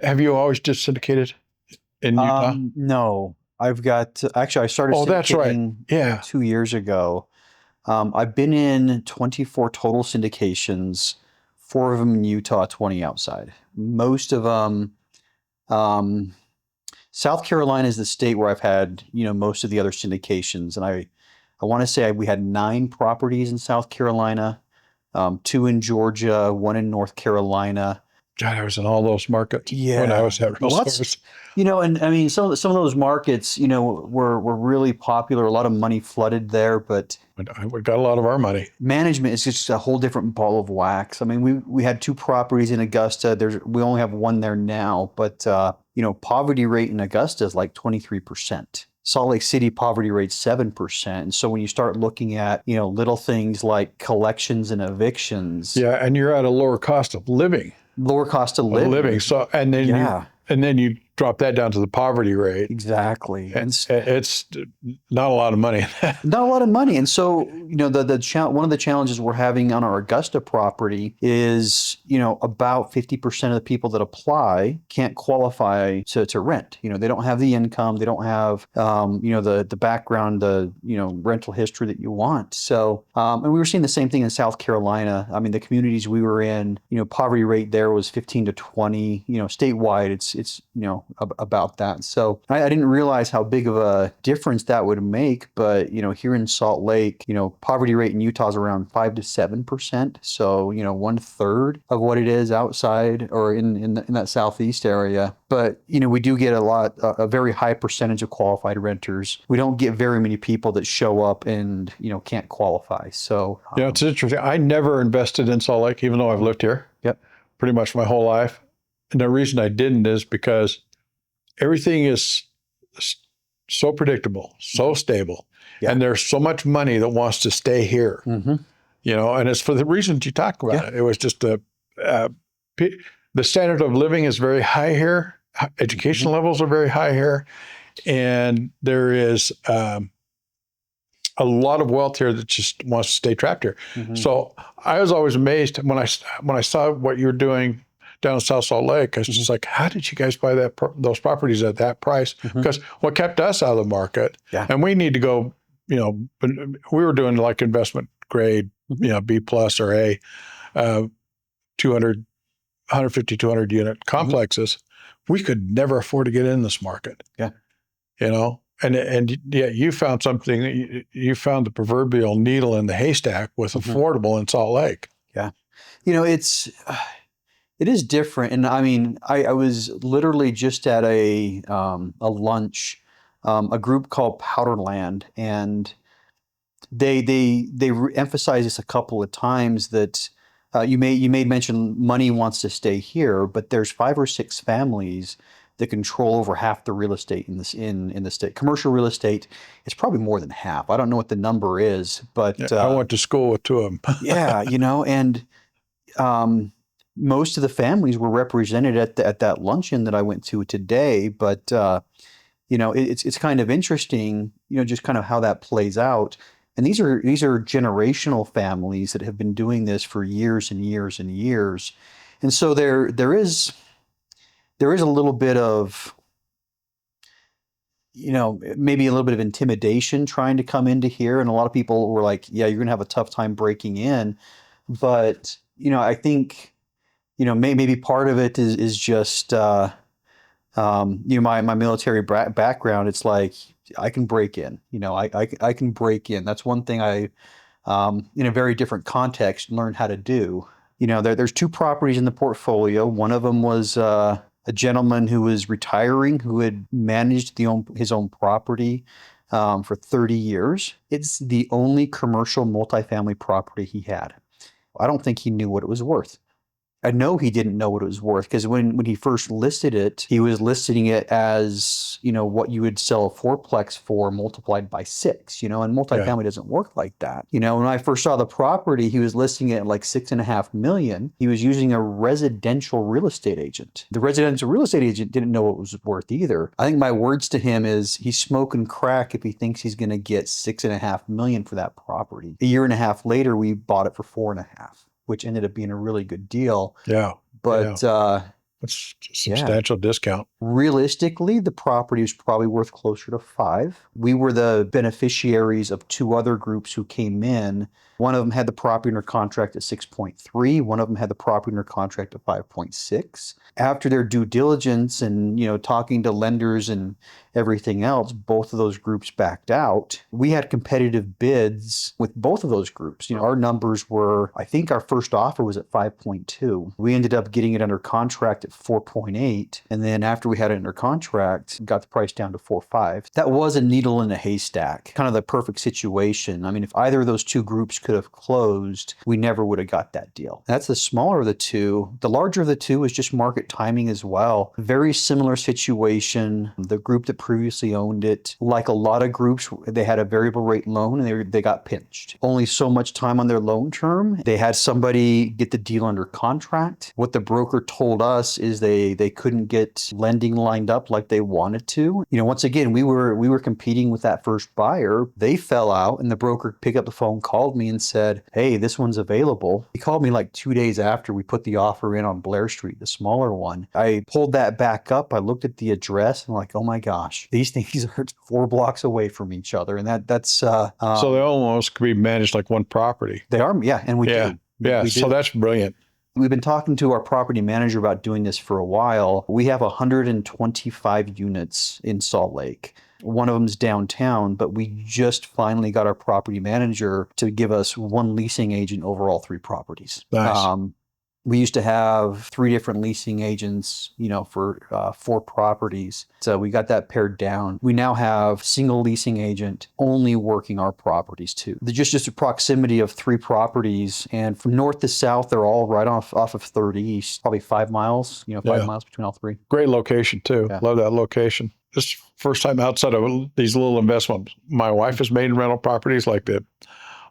Have you always just syndicated in Utah? No, I've got, actually I started That's right. syndicating Yeah. 2 years ago. I've been in 24 total syndications, 4 of them in Utah, 20 outside. Most of them, South Carolina is the state where I've had, most of the other syndications. And I want to say we had 9 properties in South Carolina, 2 in Georgia, 1 in North Carolina. God, I was in all those markets when I was at Real Source. And I mean, some of those markets, were really popular. A lot of money flooded there, but we got a lot of our money. Management is just a whole different ball of wax. I mean, we had 2 properties in Augusta. We only have 1 there now, but poverty rate in Augusta is like 23%. Salt Lake City poverty rate 7%. And so when you start looking at, little things like collections and evictions. Yeah, and you're at a lower cost of living. Lower cost of living. So, and then you drop that down to the poverty rate. Exactly. And it's not a lot of money. Not a lot of money. And so, one of the challenges we're having on our Augusta property is, about 50% of the people that apply can't qualify to rent. They don't have the income, they don't have, the background, rental history that you want. So, and we were seeing the same thing in South Carolina. I mean, the communities we were in, poverty rate there was 15 to 20, statewide, it's about that. So I didn't realize how big of a difference that would make. But, here in Salt Lake, poverty rate in Utah is around 5 to 7%. So, 1/3 of what it is outside or in that southeast area. But, we do get a very high percentage of qualified renters. We don't get very many people that show up and, can't qualify. So, it's interesting. I never invested in Salt Lake, even though I've lived here. Yep. Pretty much my whole life. And the reason I didn't is because everything is so predictable, so stable, and there's so much money that wants to stay here. Mm-hmm. And it's for the reasons you talk about. It was just the standard of living is very high here. Education levels are very high here, and there is a lot of wealth here that just wants to stay trapped here. Mm-hmm. So I was always amazed when I saw what you're doing down in South Salt Lake. I was just like, how did you guys buy those properties at that price? Because what kept us out of the market, and we need to go, but we were doing like investment grade, B plus or A, 150, 200 unit complexes. We could never afford to get in this market. Yeah. And yet you found something, you found the proverbial needle in the haystack with affordable in Salt Lake. Yeah. It is different. And I mean, I was literally just at a lunch, a group called Powderland, and they emphasize this a couple of times that you made mention money wants to stay here, but there's 5 or 6 families that control over half the real estate in the state. Commercial real estate is probably more than half. I don't know what the number is, but I went to school with 2 of them. Yeah, and most of the families were represented at that luncheon that I went to today. But it's kind of interesting, just kind of how that plays out. And these are generational families that have been doing this for years and years and years. And so there is a little bit of, maybe a little bit of intimidation trying to come into here. And a lot of people were like, yeah, you're going to have a tough time breaking in. But, I think, maybe part of it is just, my military background. It's like, I can break in, I can break in. That's one thing I, in a very different context, learned how to do. There's 2 properties in the portfolio. One of them was a gentleman who was retiring, who had managed his own property for 30 years. It's the only commercial multifamily property he had. I don't think he knew what it was worth. I know he didn't know what it was worth, because when he first listed it, he was listing it as, what you would sell a 4-plex for multiplied by 6, and multifamily doesn't work like that. When I first saw the property, he was listing it at like $6.5 million. He was using a residential real estate agent. The residential real estate agent didn't know what it was worth either. I think my words to him is, he's smoking crack if he thinks he's going to get $6.5 million for that property. A year and a half later, we bought it for $4.5 million. Which ended up being a really good deal. Yeah. But, That's a substantial discount. Realistically, the property was probably worth closer to 5. We were the beneficiaries of 2 other groups who came in. One of them had the property under contract at 6.3. One of them had the property under contract at 5.6. After their due diligence and, talking to lenders and everything else, both of those groups backed out. We had competitive bids with both of those groups. Our numbers were, I think our first offer was at 5.2. We ended up getting it under contract at 4.8. And then after we had it under contract, got the price down to 4.5. That was a needle in a haystack, kind of the perfect situation. I mean, if either of those 2 groups could have closed, we never would have got that deal. That's the smaller of the 2. The larger of the 2 is just market timing as well. Very similar situation. The group that previously owned it, like a lot of groups, they had a variable rate loan and they got pinched. Only so much time on their loan term. They had somebody get the deal under contract. What the broker told us is they couldn't get lending lined up like they wanted to. Once again, we were competing with that first buyer. They fell out and the broker picked up the phone, called me and said, "Hey, this one's available." He called me like 2 days after we put the offer in on Blair Street, the smaller one. I pulled that back up. I looked at the address and like, oh my gosh, these things are 4 blocks away from each other. And that's so they almost could be managed like one property. They are, yeah, and we do. Yeah, we do. So that's brilliant. We've been talking to our property manager about doing this for a while. We have 125 units in Salt Lake. One of them's downtown, but we just finally got our property manager to give us 1 leasing agent over all 3 properties. Nice. We used to have 3 different leasing agents, for 4 properties. So we got that pared down. We now have single leasing agent only working our properties too. Just a proximity of 3 properties, and from north to south, they're all right off of 30 East, probably 5 miles, 5 miles between all 3. Great location too. Yeah. Love that location. This is the first time outside of these little investments. My wife has made rental properties like the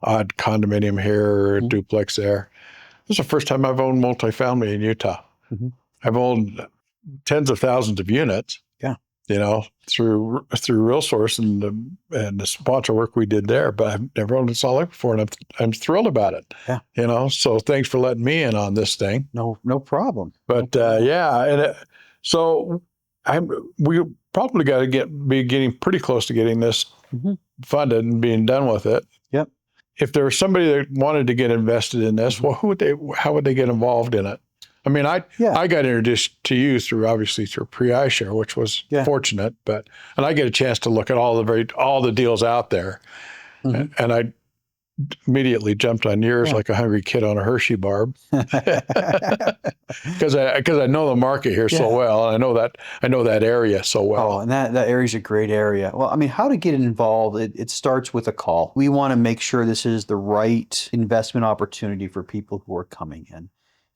odd condominium here, duplex there. This is the first time I've owned multifamily in Utah. I've owned tens of thousands of units. Yeah, through RealSource and the sponsor work we did there, but I've never owned in Salt Lake before, and I'm thrilled about it. Yeah, so thanks for letting me in on this thing. No problem. But so we probably got to be getting pretty close to getting this funded and being done with it. Yep. If there was somebody that wanted to get invested in this, well, how would they get involved in it? I mean, I got introduced to you through PREIshare, which was fortunate, and I get a chance to look at all the deals out there, and I immediately jumped on yours like a hungry kid on a Hershey bar, because I know the market here so well, and I know that area so well. Oh, and that area is a great area. Well, I mean, how to get involved? It starts with a call. We want to make sure this is the right investment opportunity for people who are coming in.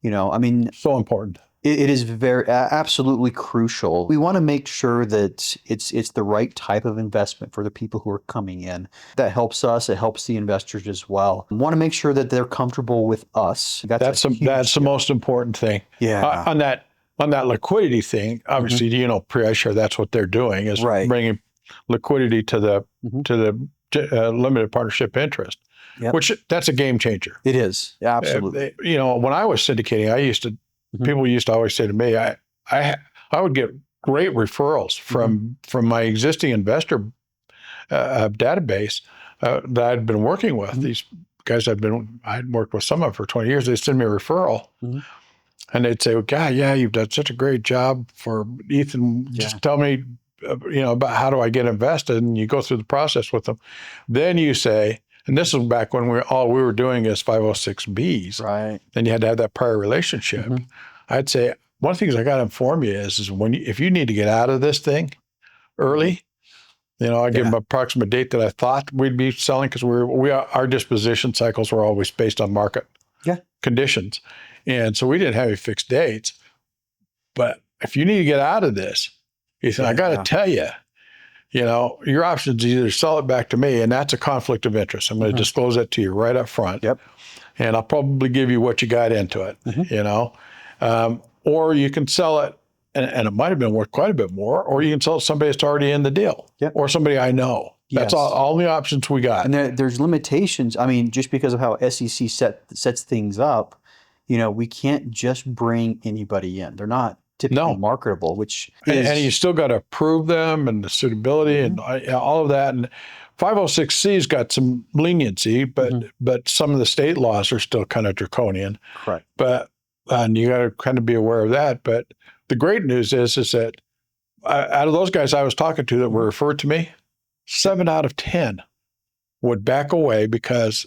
I mean, so important. It is absolutely crucial. We want to make sure that it's the right type of investment for the people who are coming in. That helps us. It helps the investors as well. We want to make sure that they're comfortable with us. That's the most important thing. Yeah. On that liquidity thing, obviously, PREIshare, that's what they're doing is bringing liquidity to the limited partnership interest. Yep. Which that's a game changer. It is, absolutely. When I was syndicating, people used to always say to me, I would get great referrals from my existing investor database that I'd been working with. These guys I'd worked with some of them for 20 years. They'd send me a referral, and they'd say, "Well, God, you've done such a great job for Ethan. Just tell me, about how do I get invested?" And you go through the process with them. Then you say. And this was back when all we were doing is 506Bs. Right. And you had to have that prior relationship. I'd say one of the things I got to inform you is if you need to get out of this thing early, I give them an approximate date that I thought we'd be selling, because our disposition cycles were always based on market conditions. And so we didn't have any fixed dates. But if you need to get out of this, Ethan, I got to tell you, your options either sell it back to me, and that's a conflict of interest. I'm going to disclose that to you right up front. Yep. And I'll probably give you what you got into it, or you can sell it, and it might have been worth quite a bit more, or you can sell it to somebody that's already in the deal, or somebody I know. That's all the options we got. And there's limitations. I mean, just because of how SEC sets things up, we can't just bring anybody in. They're not typically marketable, which and you still got to approve them and the suitability and all of that. And 506C's got some leniency, but some of the state laws are still kind of draconian. Correct. But and you got to kind of be aware of that. But the great news is that out of those guys I was talking to that were referred to me, 7 out of 10 would back away because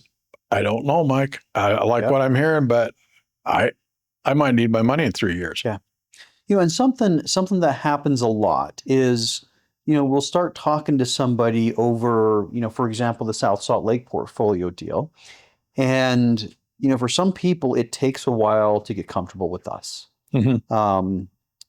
I don't know, Mike. I like what I'm hearing, but I might need my money in 3 years. Yeah. And something that happens a lot is, we'll start talking to somebody over, for example, the South Salt Lake portfolio deal. And, for some people, it takes a while to get comfortable with us.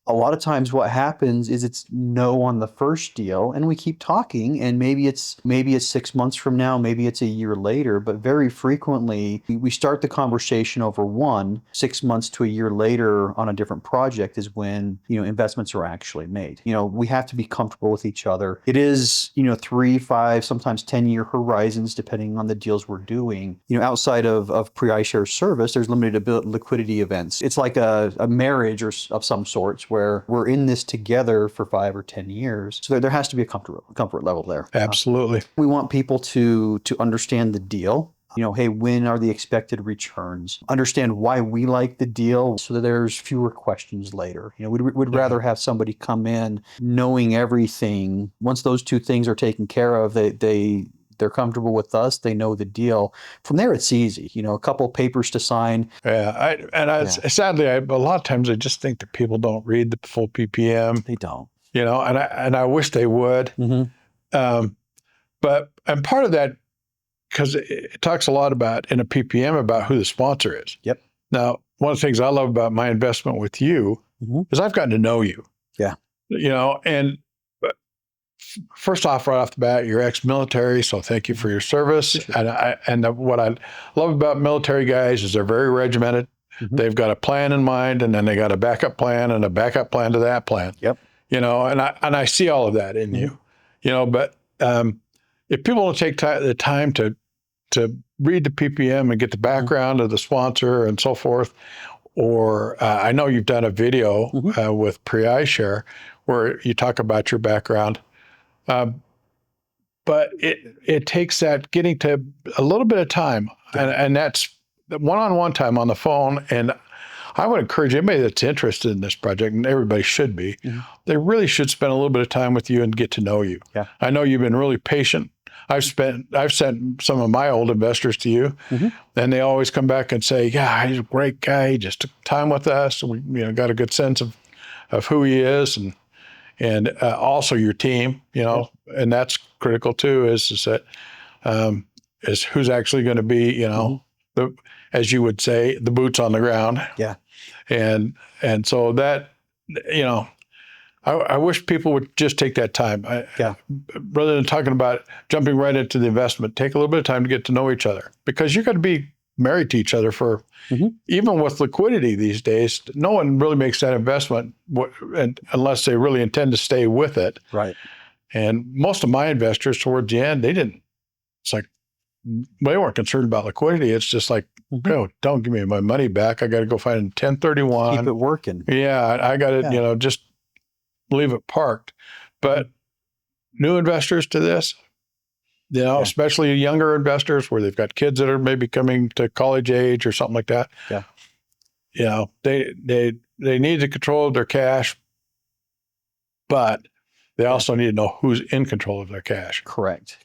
A lot of times what happens is it's no on the first deal and we keep talking, and maybe it's 6 months from now, maybe it's a year later, but very frequently we start the conversation over 6 months to a year later on a different project is when, investments are actually made. We have to be comfortable with each other. It is, 3, 5, sometimes 10-year horizons, depending on the deals we're doing. Outside of PREIshare service, there's limited liquidity events. It's like a marriage or of some sorts where we're in this together for 5 or 10 years. So there has to be a comfort level there. Absolutely. We want people to understand the deal. Hey, when are the expected returns? Understand why we like the deal so that there's fewer questions later. We'd rather have somebody come in knowing everything. Once those two things are taken care of, they're comfortable with us. They know the deal. From there, it's easy. A couple papers to sign. Sadly, a lot of times I just think that people don't read the full PPM. They don't. And I wish they would. And part of that, because it talks a lot about in a PPM about who the sponsor is. Yep. Now, one of the things I love about my investment with you is I've gotten to know you. Yeah. And first off, right off the bat, you're ex-military, so thank you for your service. Sure. And what I love about military guys is they're very regimented. They've got a plan in mind, and then they got a backup plan and a backup plan to that plan. Yep. And I see all of that in you. But if people don't take the time to read the PPM and get the background of the sponsor and so forth, or I know you've done a video with PREIshare where you talk about your background. But it takes that getting to a little bit of time, and that's one-on-one time on the phone. And I would encourage anybody that's interested in this project, and everybody should be, they really should spend a little bit of time with you and get to know you. Yeah. I know you've been really patient. I've sent some of my old investors to you, and they always come back and say, yeah, he's a great guy. He just took time with us. We got a good sense of who he is, and also your team, and that's critical too, is that is who's actually going to be, the, as you would say, the boots on the ground. Yeah. And so that, I wish people would just take that time. Rather than talking about jumping right into the investment, take a little bit of time to get to know each other, because you're going to be married to each other for, even with liquidity these days, no one really makes that investment unless they really intend to stay with it. Right. And most of my investors towards the end, it's like, they weren't concerned about liquidity. It's just like, oh, don't give me my money back. I got to go find a 1031. Keep it working. Yeah, I got to, just leave it parked. But new investors to this, especially younger investors where they've got kids that are maybe coming to college age or something like that. Yeah. They need to control their cash, but they also need to know who's in control of their cash. Correct.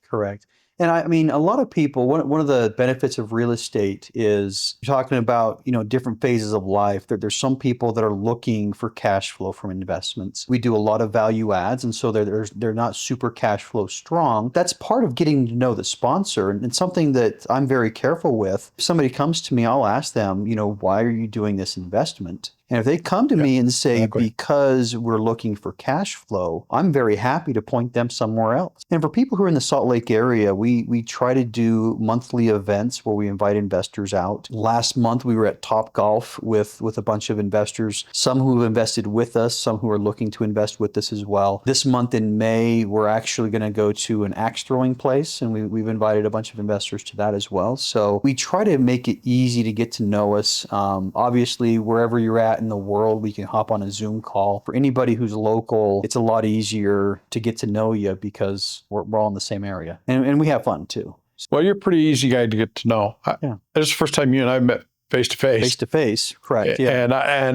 And I mean, a lot of people, one of the benefits of real estate is talking about, different phases of life. There's some people that are looking for cash flow from investments. We do a lot of value adds, and so they're not super cash flow strong. That's part of getting to know the sponsor, and something that I'm very careful with. If somebody comes to me, I'll ask them, why are you doing this investment? And if they come to me and say, because we're looking for cash flow, I'm very happy to point them somewhere else. And for people who are in the Salt Lake area, we try to do monthly events where we invite investors out. Last month, we were at Topgolf with a bunch of investors, some who have invested with us, some who are looking to invest with us as well. This month in May, we're actually going to go to an axe throwing place, and we've invited a bunch of investors to that as well. So we try to make it easy to get to know us. Obviously, wherever you're at in the world. We can hop on a Zoom call. For anybody who's local, it's a lot easier to get to know you because we're all in the same area. And we have fun too. Well, you're a pretty easy guy to get to know. Yeah. This is the first time you and I met face to face. Face to face, correct. Yeah.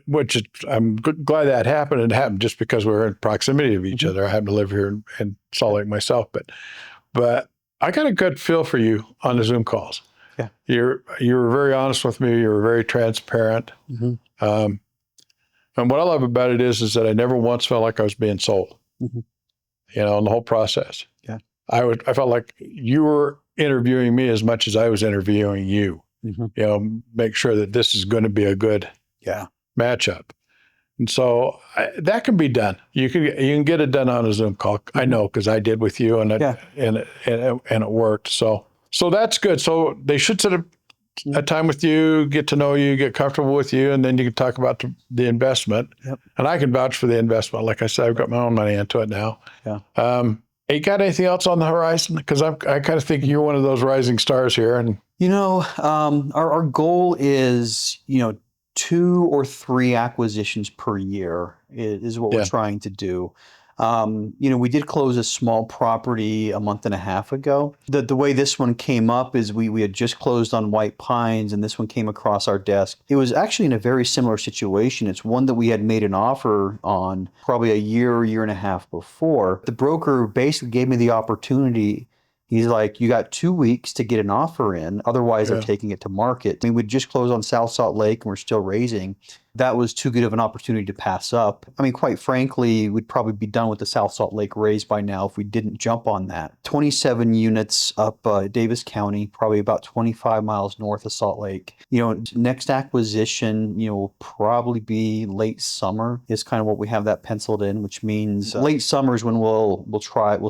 Which is, I'm glad that happened. It happened just because we were in proximity of each other. I happen to live here in Salt Lake myself, but I got a good feel for you on the Zoom calls. Yeah. You were very honest with me. You were very transparent. And what I love about it is that I never once felt like I was being sold, in the whole process. Yeah. I felt like you were interviewing me as much as I was interviewing you, make sure that this is going to be a good matchup. And so that can be done. You can get it done on a Zoom call. I know, because I did with you, and it worked. So that's good. So they should set a time with you, get to know you, get comfortable with you, and then you can talk about the investment. Yep. And I can vouch for the investment. Like I said, I've got my own money into it now. Yeah. You got anything else on the horizon? Because I kind of think you're one of those rising stars here. And our goal is 2 or 3 acquisitions per year is what we're trying to do. We did close a small property a month and a half ago. The way this one came up is we had just closed on White Pines, and this one came across our desk. It was actually in a very similar situation. It's one that we had made an offer on probably a year and a half before. The broker basically gave me the opportunity. He's like, you got 2 weeks to get an offer in. Otherwise, I'm taking it to market. I mean, we just closed on South Salt Lake and we're still raising. That was too good of an opportunity to pass up. I mean, quite frankly, we'd probably be done with the South Salt Lake raise by now if we didn't jump on that. 27 units up Davis County, probably about 25 miles north of Salt Lake. Next acquisition, will probably be late summer is kind of what we have that penciled in, which means late summer is when we'll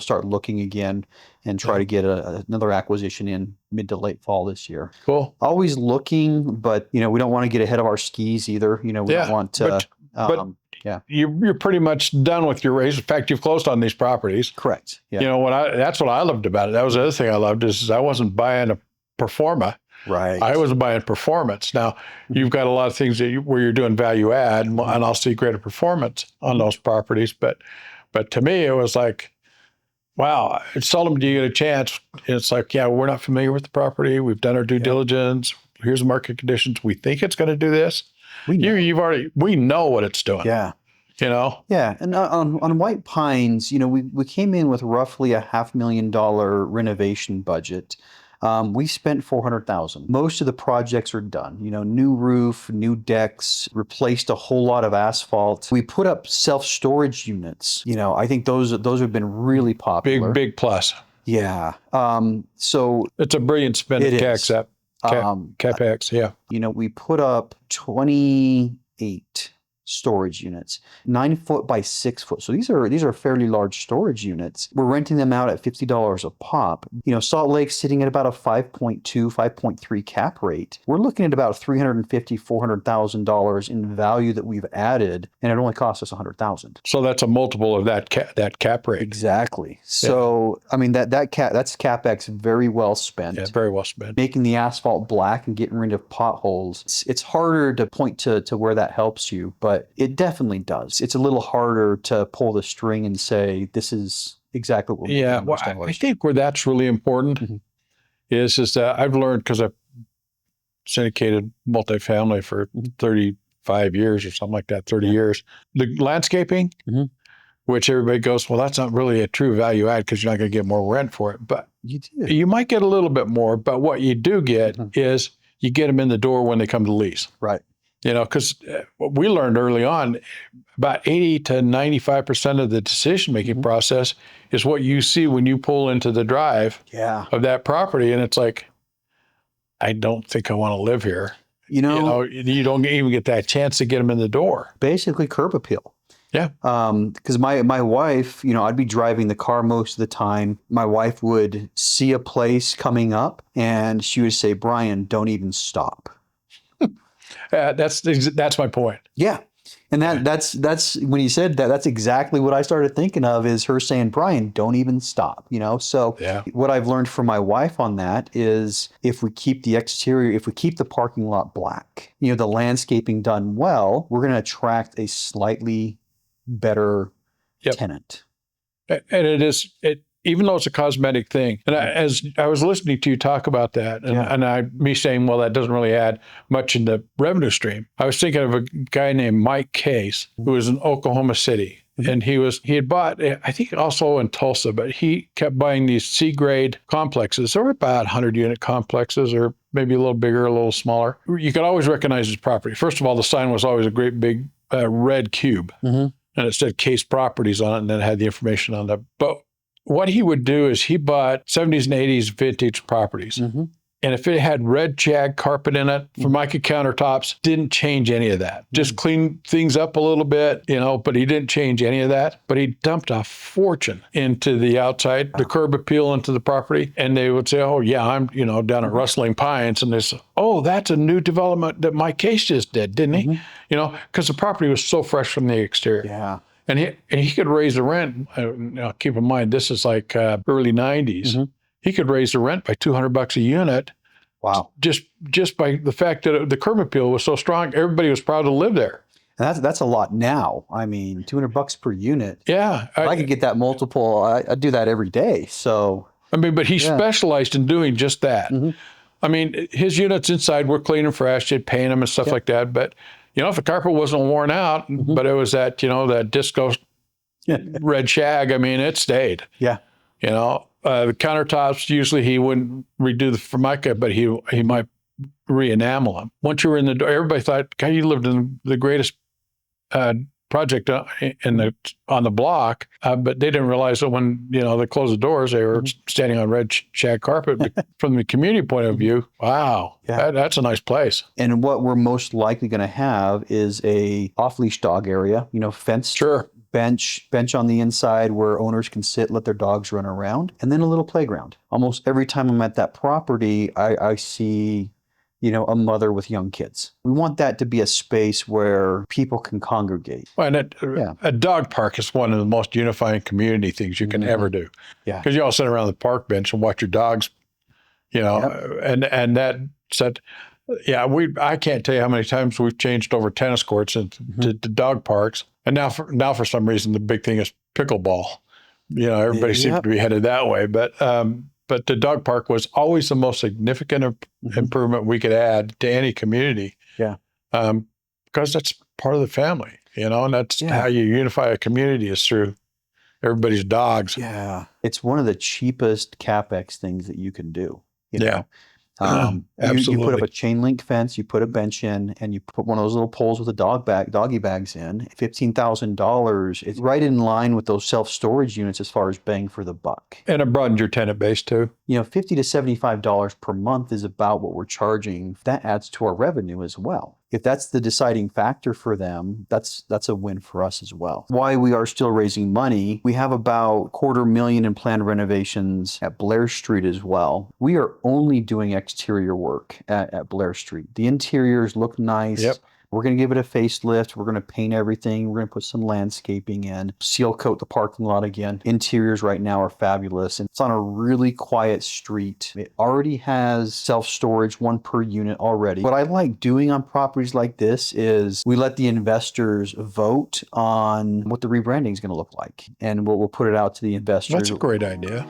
start looking again and try to get another acquisition in mid to late fall this year. Cool. Always looking, but we don't want to get ahead of our skis either. We don't want to. But you're pretty much done with your raise. In fact, you've closed on these properties. Correct. Yeah. That's what I loved about it. That was the other thing I loved is I wasn't buying a performa. Right. I was buying performance. Now, you've got a lot of things where you're doing value add, and I'll see greater performance on those properties. But to me, it was like, wow, it's seldom do you get a chance. It's like, we're not familiar with the property. We've done our due diligence. Here's the market conditions. We think it's going to do this. We know what it's doing. Yeah. Yeah. And on White Pines, we came in with roughly a $500,000 renovation budget. We spent $400,000. Most of the projects are done. New roof, new decks, replaced a whole lot of asphalt. We put up self-storage units. I think those have been really popular. Big plus. Yeah. So it's a brilliant spend at CapEx. Yeah. We put up 28 storage units, 9 foot by 6 foot. So these are fairly large storage units. We're renting them out at $50 a pop. Salt Lake's sitting at about a 5.2, 5.3 cap rate. We're looking at about $350,000, $400,000 in value that we've added, and it only cost us $100,000. So that's a multiple of that cap rate. Exactly. So I mean that's CapEx very well spent. Yeah, very well spent. Making the asphalt black and getting rid of potholes. It's harder to point to where that helps you, but it definitely does. It's a little harder to pull the string and say, this is exactly what we're doing. Well, I think where that's really important is that I've learned, because I've syndicated multifamily for 35 years or something like that, 30 years. The landscaping, which everybody goes, well, that's not really a true value add because you're not going to get more rent for it. But you might get a little bit more, but what you do get is you get them in the door when they come to lease. Right. Because what we learned early on, about 80 to 95% of the decision-making process is what you see when you pull into the drive of that property. And it's like, I don't think I want to live here. You don't even get that chance to get them in the door. Basically curb appeal. Yeah. Because my wife, I'd be driving the car most of the time. My wife would see a place coming up and she would say, Brian, don't even stop. That's my point. Yeah. And that's when you said that, that's exactly what I started thinking of, is her saying, Brian, don't even stop, you know? So Yeah. what I've learned from my wife on that is, if we keep the exterior, if we keep the parking lot black, you know, the landscaping done well, we're going to attract a slightly better tenant. And it even though it's a cosmetic thing, and as I was listening to you talk about that, and me saying, well, that doesn't really add much in the revenue stream, I was thinking of a guy named Mike Case, who was in Oklahoma City. And he had bought, I think also in Tulsa, but he kept buying these C-grade complexes. They were about 100-unit complexes, or maybe a little bigger, a little smaller. You could always recognize his property. First of all, the sign was always a great big red cube. And it said Case Properties on it, and then it had the information on that. But what he would do is he bought 70s and 80s vintage properties. And if it had red shag carpet in it, Formica countertops, didn't change any of that. Just cleaned things up a little bit, you know, but he didn't change any of that. But he dumped a fortune into the outside, the curb appeal into the property. And they would say, oh, yeah, I'm, you know, down at Rustling Pines. And they say, oh, that's a new development that Mike Case just did, didn't he? You know, because the property was so fresh from the exterior. And he could raise the rent. Now, keep in mind, this is like early 90s. He could raise the rent by $200 a unit. Wow. Just by the fact that the curb appeal was so strong, everybody was proud to live there. And that's a lot now. I mean, $200 per unit. Yeah. If I could get that multiple, I'd do that every day. So, I mean, but he specialized in doing just that. I mean, his units inside were clean and fresh. He'd paint them and stuff like that. But, you know, if the carpet wasn't worn out, but it was that, you know, that disco red shag, I mean, it stayed. You know, the countertops, usually he wouldn't redo the Formica, but he might re-enamel them. Once you were in the door, everybody thought, God, you lived in the greatest project on the block, but they didn't realize that when, you know, they closed the doors, they were standing on red shag carpet. From the community point of view, wow, that's a nice place. And what we're most likely going to have is a off-leash dog area, you know, fenced. Bench on the inside where owners can sit, let their dogs run around, and then a little playground. Almost every time I'm at that property, I see, you know, a mother with young kids. We want that to be a space where people can congregate. Well, and a dog park is one of the most unifying community things you can ever do. Because you all sit around the park bench and watch your dogs, you know, and that said, I can't tell you how many times we've changed over tennis courts into dog parks. And now for some reason, the big thing is pickleball. You know, everybody seems to be headed that way. But the dog park was always the most significant improvement we could add to any community. Because that's part of the family, you know, and that's how you unify a community, is through everybody's dogs. It's one of the cheapest CapEx things that you can do. You know? Absolutely. You put up a chain link fence, you put a bench in, and you put one of those little poles with a doggy bags in. $15,000. It's right in line with those self-storage units as far as bang for the buck. And it broadens your tenant base too. You know, $50 to $75 per month is about what we're charging. That adds to our revenue as well. If that's the deciding factor for them, that's a win for us as well. Why we are still raising money, we have about $250,000 in planned renovations at Blair Street as well. We are only doing exterior work at Blair Street. The interiors look nice. We're going to give it a facelift. We're going to paint everything. We're going to put some landscaping in, seal coat the parking lot again. Interiors right now are fabulous. And it's on a really quiet street. It already has self-storage, 1 per unit already. What I like doing on properties like this is we let the investors vote on what the rebranding is going to look like. And we'll put it out to the investors. That's a great idea.